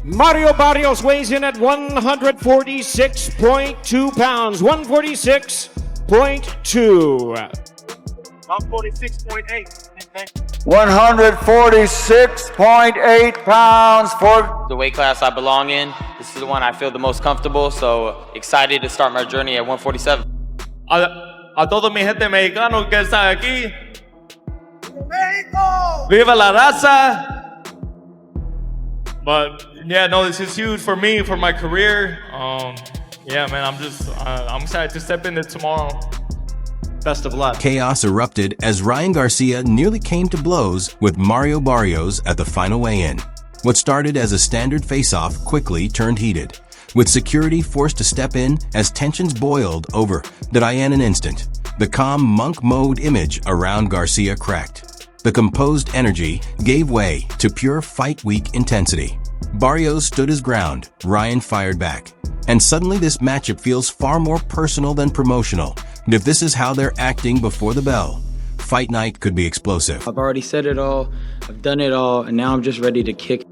Mario Barrios weighs in at 146.2 pounds. 146.2. 146.8. 146.8 pounds for the weight class I belong in. This is the one I feel the most comfortable, so excited to start my journey at 147. A todos mi gente mexicano que está aquí. Mexico! Viva la raza! But yeah, no, this is huge for me, for my career. Yeah, man, I'm excited to step into tomorrow. Best of luck. Chaos erupted as Ryan Garcia nearly came to blows with Mario Barrios at the final weigh-in. What started as a standard face-off quickly turned heated, with security forced to step in as tensions boiled over. Did I in an instant? The calm monk mode image around Garcia cracked. The composed energy gave way to pure fight week intensity. Barrios stood his ground, Ryan fired back. And suddenly this matchup feels far more personal than promotional. And if this is how they're acting before the bell, fight night could be explosive. I've already said it all, I've done it all, and now I'm just ready to kick.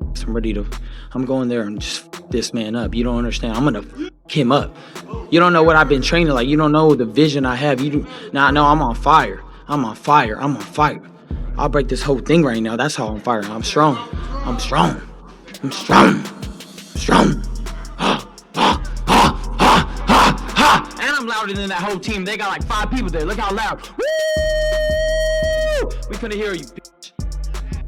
I'm going there and just f this man up. You don't understand. I'm gonna f him up. You don't know what I've been training like. You don't know the vision I have. You do not know I'm on fire. I'm on fire. I'm on fire. I'll break this whole thing right now. That's how I'm firing. I'm strong. I'm strong. I'm strong. Strong. And I'm louder than that whole team. They got like 5 people there. Look how loud. Woo! We couldn't hear you, bitch.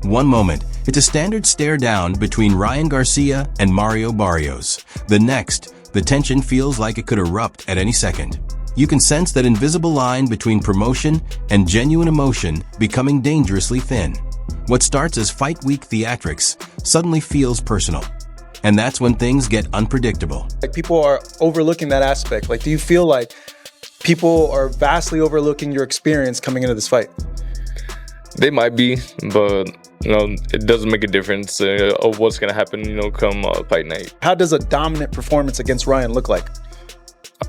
One moment, it's a standard stare down between Ryan Garcia and Mario Barrios. The next, the tension feels like it could erupt at any second. You can sense that invisible line between promotion and genuine emotion becoming dangerously thin. What starts as fight week theatrics suddenly feels personal. And that's when things get unpredictable. Like, people are overlooking that aspect. Like, do you feel like people are vastly overlooking your experience coming into this fight? They might be, but it doesn't make a difference of what's gonna happen, come fight night. How does a dominant performance against Ryan look like?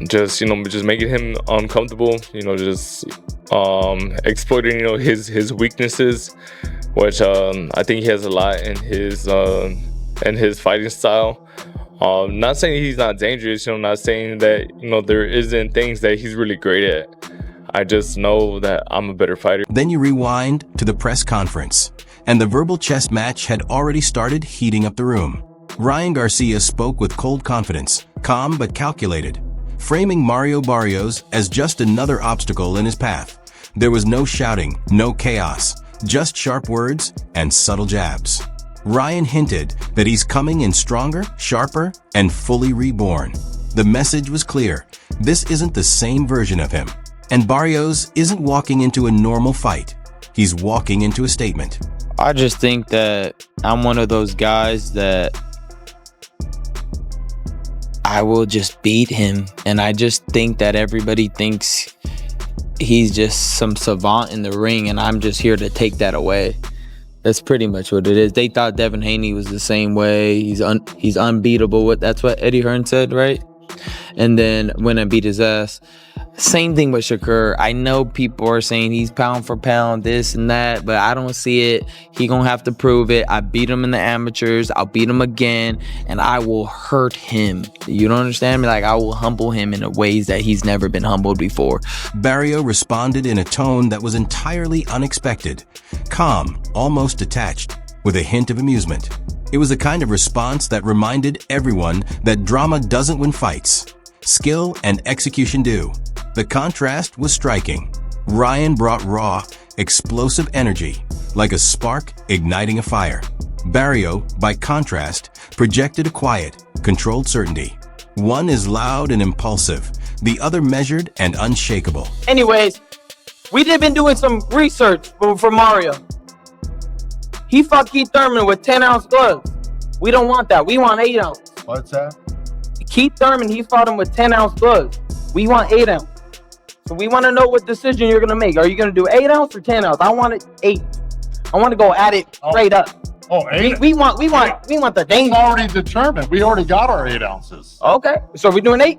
Just making him uncomfortable, just exploiting, his weaknesses, which I think he has a lot in his fighting style. Not saying he's not dangerous, not saying that, there isn't things that he's really great at. I just know that I'm a better fighter. Then you rewind to the press conference, and the verbal chess match had already started heating up the room. Ryan Garcia spoke with cold confidence, calm but calculated, framing Mario Barrios as just another obstacle in his path. There was no shouting, no chaos, just sharp words and subtle jabs. Ryan hinted that he's coming in stronger, sharper, and fully reborn. The message was clear. This isn't the same version of him. And Barrios isn't walking into a normal fight. He's walking into a statement. I just think that I'm one of those guys that I will just beat him. And I just think that everybody thinks he's just some savant in the ring, and I'm just here to take that away. That's pretty much what it is. They thought Devin Haney was the same way. He's unbeatable. That's what Eddie Hearn said, right? And then when I beat his ass, same thing with Shakur. I know people are saying he's pound for pound, this and that, but I don't see it. He gonna have to prove it. I beat him in the amateurs. I'll beat him again, and I will hurt him. You don't understand me? Like, I will humble him in ways that he's never been humbled before. Barrio responded in a tone that was entirely unexpected, calm, almost detached, with a hint of amusement. It was a kind of response that reminded everyone that drama doesn't win fights. Skill and execution do. The contrast was striking. Ryan brought raw, explosive energy, like a spark igniting a fire. Barrio, by contrast, projected a quiet, controlled certainty. One is loud and impulsive, the other measured and unshakable. Anyways, we did been doing some research for Mario. He fought Keith Thurman with 10-ounce gloves. We don't want that. We want 8-ounce. What's that? Keith Thurman, he fought him with 10-ounce gloves. We want 8-ounce. So we want to know what decision you're going to make. Are you going to do 8-ounce or 10-ounce? I want it 8. I want to go at it straight up. Oh, 8? We want the danger. It's already determined. We already got our 8 ounces. Okay. So we're doing 8?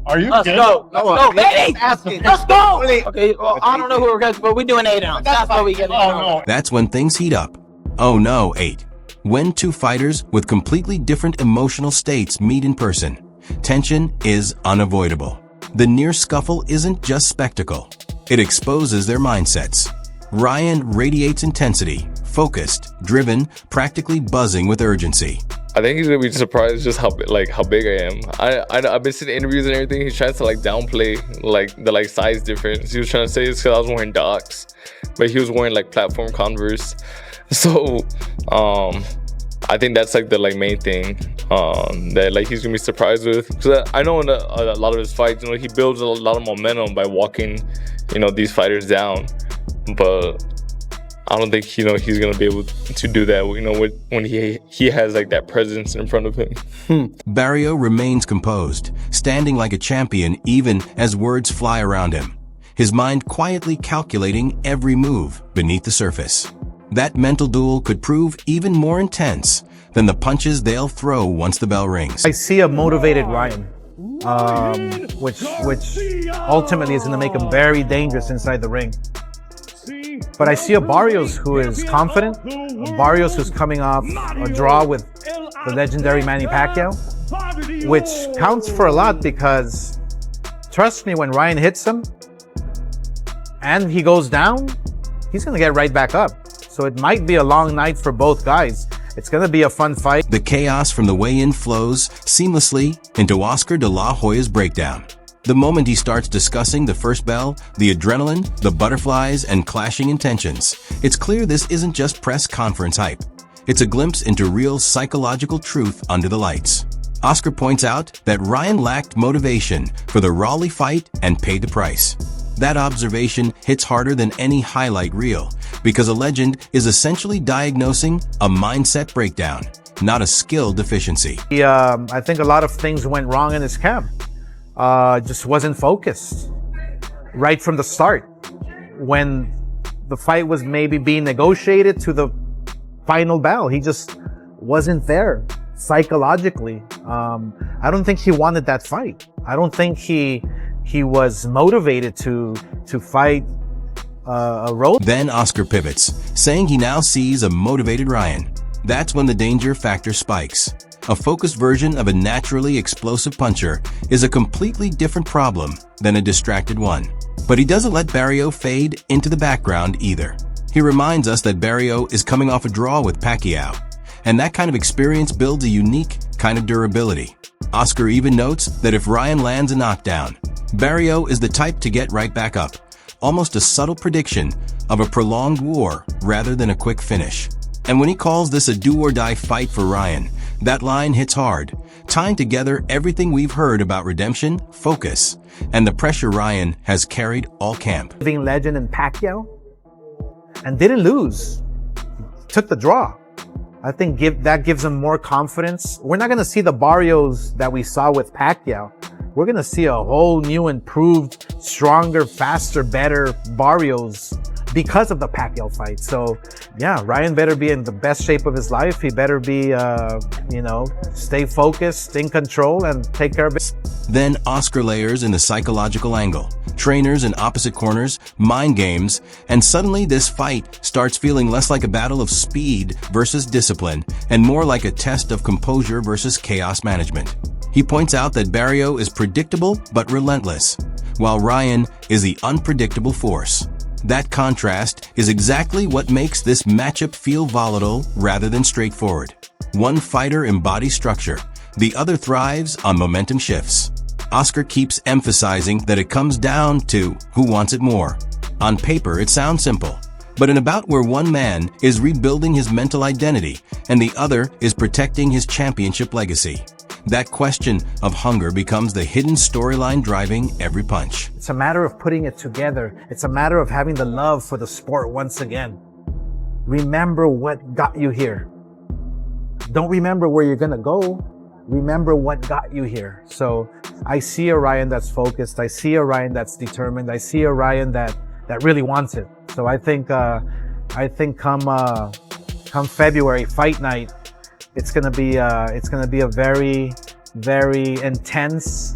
Are you Let's kidding? go. Let's go, baby. Let's go. Okay, well, I don't know who we're going to, but we're doing 8-ounce. That's what we get. Oh, no. That's when things heat up. Oh no, 8. When two fighters with completely different emotional states meet in person, tension is unavoidable. The near scuffle isn't just spectacle. It exposes their mindsets. Ryan radiates intensity, focused, driven, practically buzzing with urgency. I think he's gonna be surprised just how big I am. I've been seeing interviews and everything. He's trying to downplay the size difference. He was trying to say it's because I was wearing Docs, but he was wearing platform Converse. So I think that's the main thing that he's gonna be surprised with. Because I know in a lot of his fights, he builds a lot of momentum by walking these fighters down, but I don't think he's gonna be able to do that when he has that presence in front of him. Barrio remains composed, standing like a champion even as words fly around him, his mind quietly calculating every move beneath the surface. That mental duel could prove even more intense than the punches they'll throw once the bell rings. I see a motivated Ryan, which ultimately is going to make him very dangerous inside the ring. But I see a Barrios who is confident, a Barrios who's coming off a draw with the legendary Manny Pacquiao, which counts for a lot because, trust me, when Ryan hits him and he goes down, he's going to get right back up. So it might be a long night for both guys. It's going to be a fun fight. The chaos from the weigh-in flows seamlessly into Oscar de la Hoya's breakdown. The moment he starts discussing the first bell, the adrenaline, the butterflies, and clashing intentions, it's clear this isn't just press conference hype. It's a glimpse into real psychological truth under the lights. Oscar points out that Ryan lacked motivation for the Raleigh fight and paid the price. That observation hits harder than any highlight reel, because a legend is essentially diagnosing a mindset breakdown, not a skill deficiency. I think a lot of things went wrong in his camp. Just wasn't focused right from the start. When the fight was maybe being negotiated to the final bell, he just wasn't there psychologically. I don't think he wanted that fight. I don't think he was motivated to fight a road. Then Oscar pivots, saying he now sees a motivated Ryan. That's when the danger factor spikes. A focused version of a naturally explosive puncher is a completely different problem than a distracted one. But he doesn't let Barrio fade into the background either. He reminds us that Barrio is coming off a draw with Pacquiao, and that kind of experience builds a unique kind of durability. Oscar even notes that if Ryan lands a knockdown, Barrio is the type to get right back up, almost a subtle prediction of a prolonged war rather than a quick finish. And when he calls this a do-or-die fight for Ryan, that line hits hard, tying together everything we've heard about redemption, focus, and the pressure Ryan has carried all camp. Living legend in Pacquiao, and didn't lose. Took the draw. I think that gives him more confidence. We're not going to see the Barrios that we saw with Pacquiao. We're going to see a whole new, improved, stronger, faster, better Barrios because of the Pacquiao fight. So, yeah, Ryan better be in the best shape of his life. He better be, stay focused, in control, and take care of it. Then Oscar layers in the psychological angle, trainers in opposite corners, mind games, and suddenly this fight starts feeling less like a battle of speed versus discipline and more like a test of composure versus chaos management. He points out that Barrio is predictable but relentless, while Ryan is the unpredictable force. That contrast is exactly what makes this matchup feel volatile rather than straightforward. One fighter embodies structure, the other thrives on momentum shifts. Oscar keeps emphasizing that it comes down to who wants it more. On paper, it sounds simple, but in a bout where one man is rebuilding his mental identity and the other is protecting his championship legacy, that question of hunger becomes the hidden storyline driving every punch. It's a matter of putting it together. It's a matter of having the love for the sport once again. Remember what got you here. Don't remember where you're going to go. Remember what got you here. So I see a Ryan that's focused. I see a Ryan that's determined. I see a Ryan that really wants it. So I think come February fight night, it's gonna be a very, very intense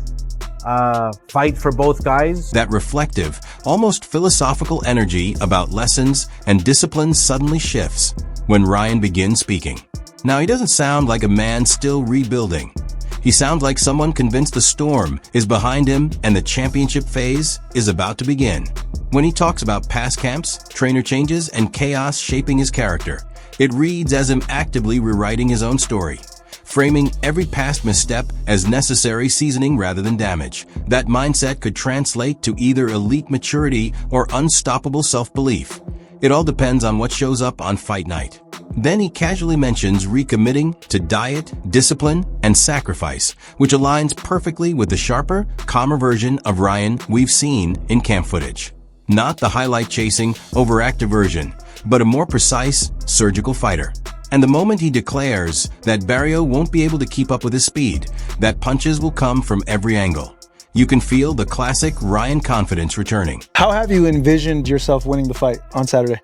fight for both guys. That reflective, almost philosophical energy about lessons and discipline suddenly shifts when Ryan begins speaking. Now, he doesn't sound like a man still rebuilding. He sounds like someone convinced the storm is behind him and the championship phase is about to begin. When he talks about past camps, trainer changes, and chaos shaping his character, it reads as him actively rewriting his own story, framing every past misstep as necessary seasoning rather than damage. That mindset could translate to either elite maturity or unstoppable self-belief. It all depends on what shows up on fight night. Then he casually mentions recommitting to diet, discipline, and sacrifice, which aligns perfectly with the sharper, calmer version of Ryan we've seen in camp footage. Not the highlight-chasing, overactive version, but a more precise, surgical fighter. And the moment he declares that Barrio won't be able to keep up with his speed, that punches will come from every angle, you can feel the classic Ryan confidence returning. How have you envisioned yourself winning the fight on Saturday?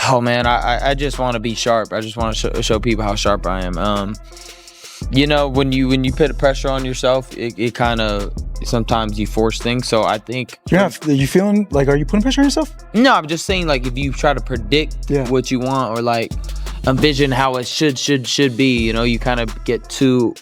Oh man, I just want to be sharp. I just want to show people how sharp I am. You know, when you put pressure on yourself, it kind of sometimes you force things. So I think are you feeling like, are you putting pressure on yourself? No, I'm just saying, like, if you try to predict what you want or like envision how it should be, you know, you kind of get too,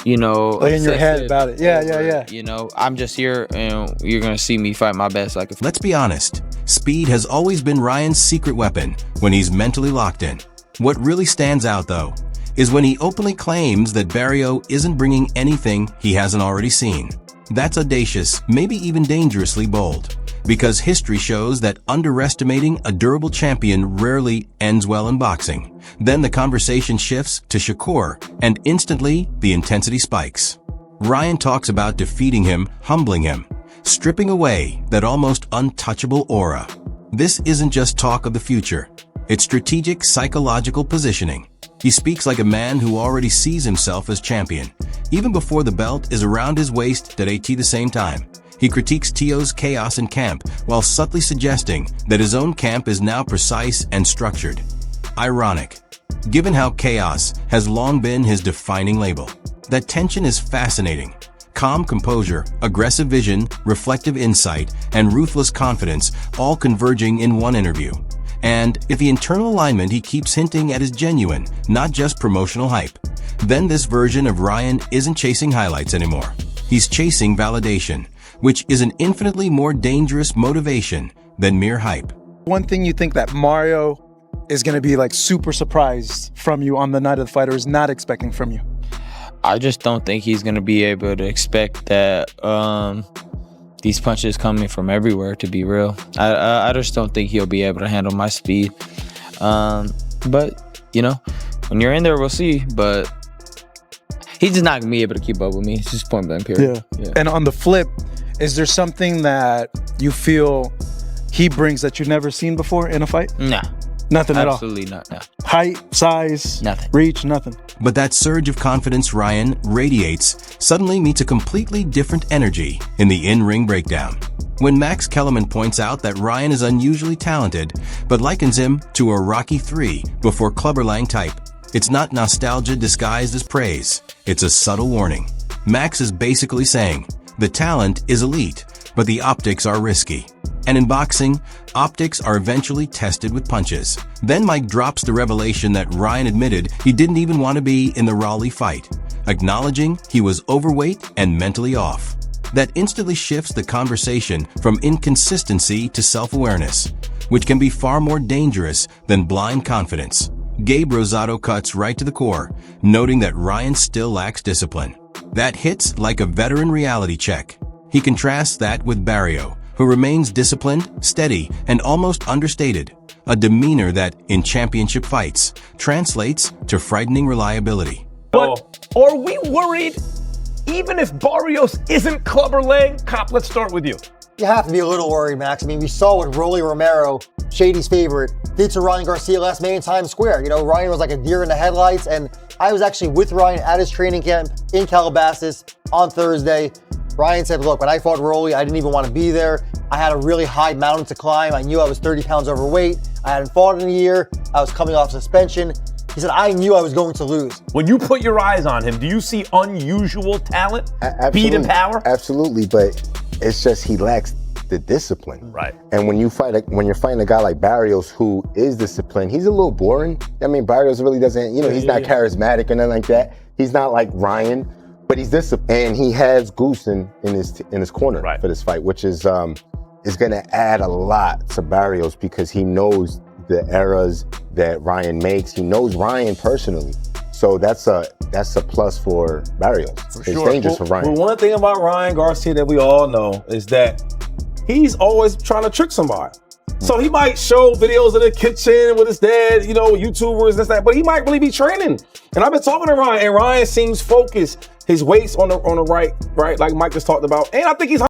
you know, like in your head about it. Yeah. You know, I'm just here and you're gonna see me fight my best. Like, let's be honest, speed has always been Ryan's secret weapon when he's mentally locked in. What really stands out, though, is when he openly claims that Barrio isn't bringing anything he hasn't already seen. That's audacious, maybe even dangerously bold, because history shows that underestimating a durable champion rarely ends well in boxing. Then the conversation shifts to Shakur, and instantly the intensity spikes. Ryan talks about defeating him, humbling him, stripping away that almost untouchable aura. This isn't just talk of the future. It's strategic psychological positioning. He speaks like a man who already sees himself as champion, even before the belt is around his waist at the same time. He critiques Tio's chaos in camp while subtly suggesting that his own camp is now precise and structured. Ironic, given how chaos has long been his defining label. That tension is fascinating. Calm composure, aggressive vision, reflective insight, and ruthless confidence all converging in one interview. And if the internal alignment he keeps hinting at is genuine, not just promotional hype, then this version of Ryan isn't chasing highlights anymore. He's chasing validation, which is an infinitely more dangerous motivation than mere hype. One thing you think that Mario is going to be like super surprised from you on the night of the fight, or is not expecting from you? I just don't think he's going to be able to expect that these punches coming from everywhere, to be real. I just don't think he'll be able to handle my speed. But, you know, when you're in there, we'll see. But he's just not going to be able to keep up with me. It's just point blank period. Yeah. And on the flip, is there something that you feel he brings that you've never seen before in a fight? Nah. Nothing at all? Absolutely not, no. Height, size, nothing. Reach, nothing. But that surge of confidence Ryan radiates suddenly meets a completely different energy in the in-ring breakdown. When Max Kellerman points out that Ryan is unusually talented, but likens him to a Rocky III before Clubber Lang type, it's not nostalgia disguised as praise. It's a subtle warning. Max is basically saying, the talent is elite, but the optics are risky. And in boxing, optics are eventually tested with punches. Then Mike drops the revelation that Ryan admitted he didn't even want to be in the Raleigh fight, acknowledging he was overweight and mentally off. That instantly shifts the conversation from inconsistency to self-awareness, which can be far more dangerous than blind confidence. Gabe Rosado cuts right to the core, noting that Ryan still lacks discipline. That hits like a veteran reality check. He contrasts that with Barrio, who remains disciplined, steady, and almost understated, a demeanor that, in championship fights, translates to frightening reliability. But are we worried, even if Barrios isn't Clubber Lang? Cop, let's start with you. You have to be a little worried, Max. I mean, we saw what Rolly Romero, Shady's favorite, did to Ryan Garcia last May in Times Square. You know, Ryan was like a deer in the headlights, and I was actually with Ryan at his training camp in Calabasas on Thursday. Ryan said, look, when I fought Rolly, I didn't even want to be there. I had a really high mountain to climb. I knew I was 30 pounds overweight. I hadn't fought in a year. I was coming off suspension. He said, I knew I was going to lose. When you put your eyes on him, do you see unusual talent, speed and power? Absolutely, but it's just he lacks the discipline. Right. And when you're fighting a guy like Barrios who is disciplined, he's a little boring. I mean, Barrios really doesn't, he's not charismatic or nothing like that. He's not like Ryan, but he's disciplined. And he has Goose in his corner for this fight, which is going to add a lot to Barrios because he knows the errors that Ryan makes. He knows Ryan personally. So that's a plus for Barrios. It's dangerous for Ryan. Well, one thing about Ryan Garcia that we all know is that he's always trying to trick somebody. So he might show videos in the kitchen with his dad, YouTubers and that, but he might really be training. And I've been talking to Ryan, and Ryan seems focused. His weight's on the right, like Mike just talked about. And I think he's